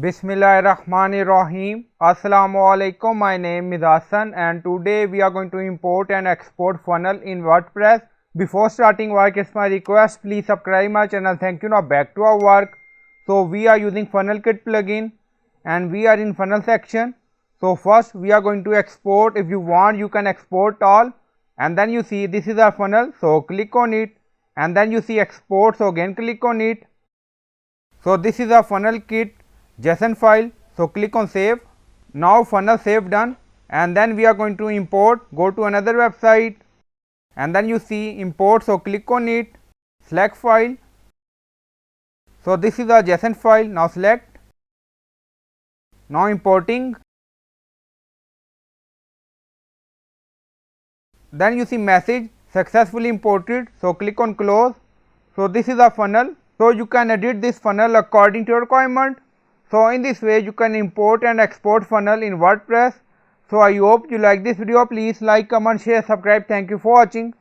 Bismillahirrahmanirrahim. Assalamu alaikum. My name is Hassan and today we are going to import and export funnel in WordPress. Before starting work, it's my request, please subscribe my channel. Thank you. Now back to our work. So we are using FunnelKit plugin and we are in funnel section. So first we are going to export. If you want, you can export all, and then you see this is our funnel. So click on it and then you see export. So again click on it. So this is our FunnelKit JSON file. So click on save. Now funnel save done, and then we are going to import. Go to another website and then you see import. So click on it, select file. So this is our JSON file. Now select. Now importing. Then you see message successfully imported. So click on close. So this is our funnel. So you can edit this funnel according to your requirement. So in this way you can import and export funnel in WordPress. So I hope you like this video. Please like, comment, share, subscribe. Thank you for watching.